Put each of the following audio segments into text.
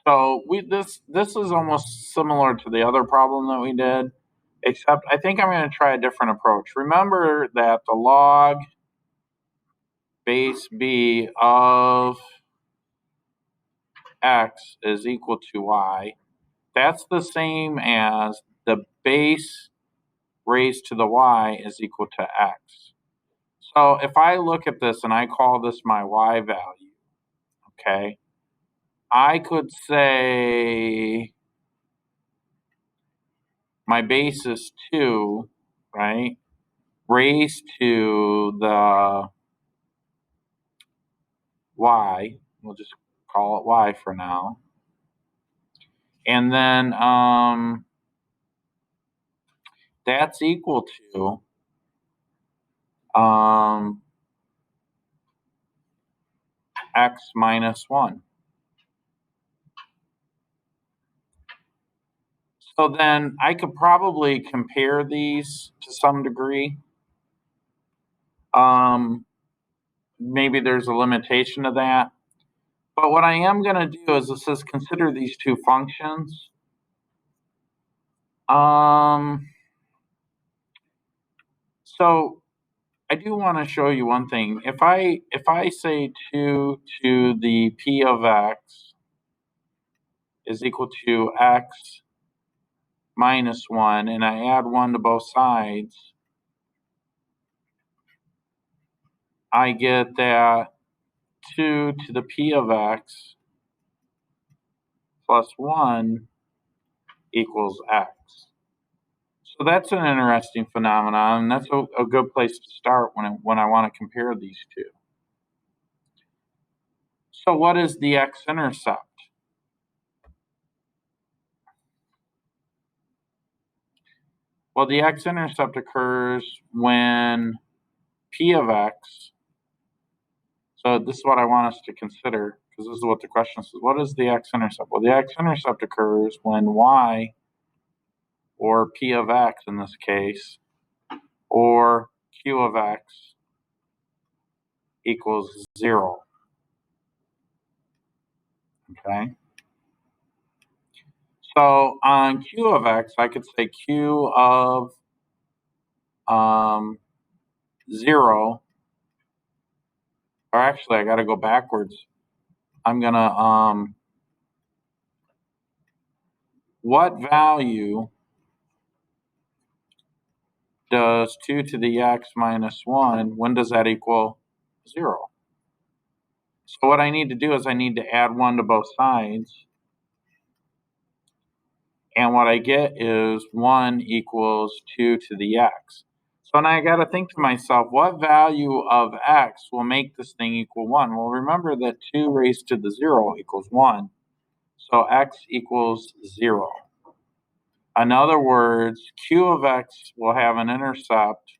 So this is almost similar to the other problem that we did, except I think I'm going to try a different approach. Remember that the log base b of x is equal to y. That's the same as the base raised to the y is equal to x. So if I look at this and I call this my y value, okay, I could say my base is 2, right, raised to the y. We'll just call it y for now. And then that's equal to x minus 1. So then I could probably compare these to some degree. Maybe there's a limitation to that. But what I am going to do is it says consider these two functions. So I do want to show you one thing. If I say 2 to the p of x is equal to x minus 1, and I add 1 to both sides, I get that 2 to the p of x plus 1 equals x. So that's an interesting phenomenon, and that's a good place to start when I want to compare these two. So what is the x-intercept? Well, the x-intercept occurs when p of x, so this is what I want us to consider, because this is what the question says. What is the x-intercept? Well, the x-intercept occurs when y, or p of x in this case, or q of x equals 0. Okay? So on q of x, I could say q of 0, or actually I got to go backwards. I'm going to, what value does 2 to the x minus 1, when does that equal 0? So what I need to do is I need to add 1 to both sides. And what I get is 1 equals 2 to the x. So now I got to think to myself, what value of x will make this thing equal 1? Well, remember that 2 raised to the 0 equals 1. So x equals 0. In other words, q of x will have an intercept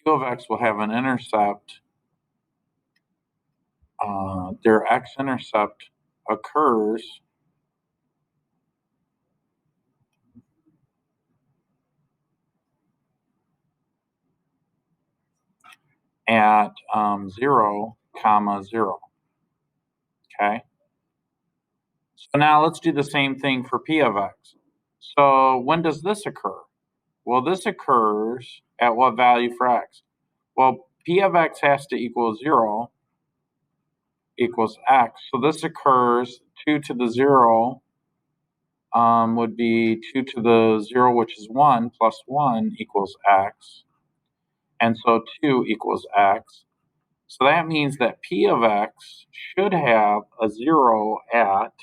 q of x will have an intercept. Their x-intercept occurs at 0, 0. Okay. So now let's do the same thing for p of x. So when does this occur? Well, this occurs at what value for x? Well, p of x has to equal 0 equals x. So this occurs 2 to the 0 would be 2 to the 0, which is 1, plus 1 equals x. And so 2 equals x. So that means that p of x should have a 0 at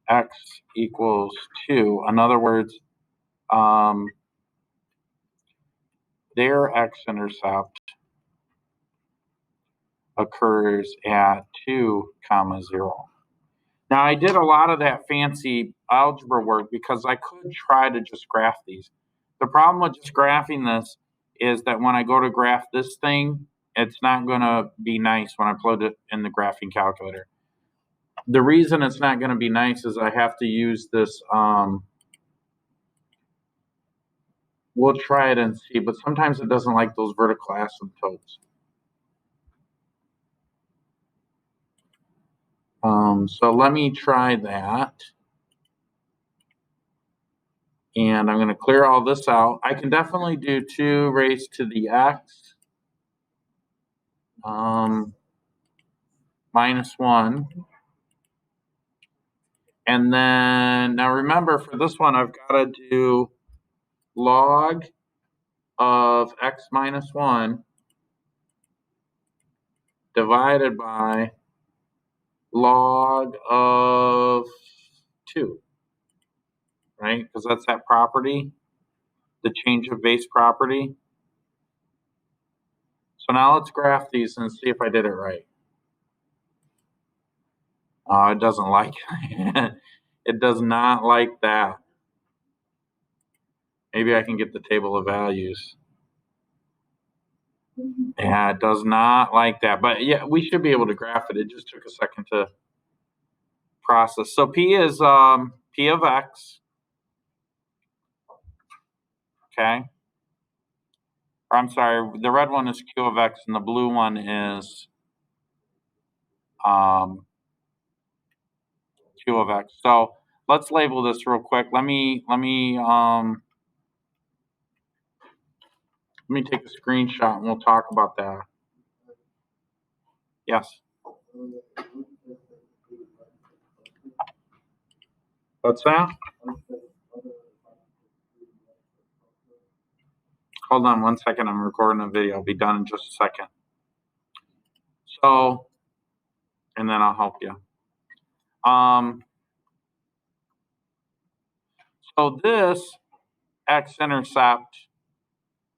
x equals 2. In other words, their x-intercept occurs at 2, 0. Now, I did a lot of that fancy algebra work because I could try to just graph these. The problem with just graphing this is that when I go to graph this thing, it's not going to be nice when I plug it in the graphing calculator. The reason it's not going to be nice is I have to use this We'll try it and see, but sometimes it doesn't like those vertical asymptotes. So let me try that. And I'm going to clear all this out. I can definitely do 2 raised to the x minus 1. And then, now remember, for this one, I've got to do log of x minus 1 divided by log of 2, right? Because that's that property, the change of base property. So now let's graph these and see if I did it right. Oh, it doesn't like it. It does not like that. Maybe I can get the table of values. Yeah, it does not like that. But yeah, we should be able to graph it. It just took a second to process. So P is P of x. Okay. Or I'm sorry, the red one is Q of x and the blue one is Q of x. So let's label this real quick. Let me take a screenshot and we'll talk about that. Yes. What's that? Hold on 1 second. I'm recording a video. I'll be done in just a second. So, and then I'll help you. So this x-intercept,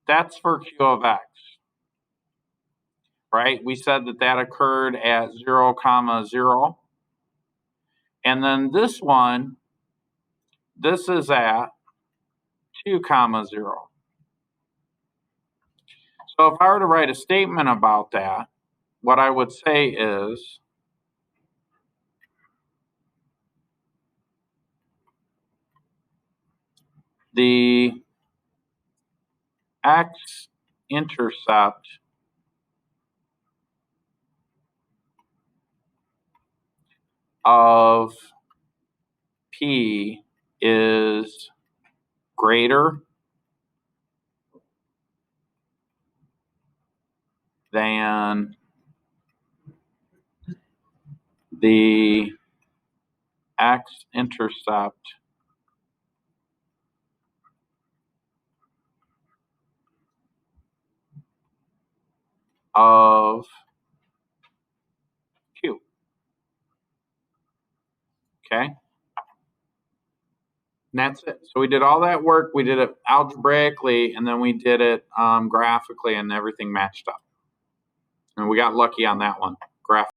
that's for Q of x, right? We said that that occurred at 0, 0. And then this one, this is at 2, 0. So if I were to write a statement about that, what I would say is the x-intercept of P is greater than the x-intercept of Q. Okay? And that's it. So we did all that work. We did it algebraically, and then we did it graphically, and everything matched up. And we got lucky on that one. Graph.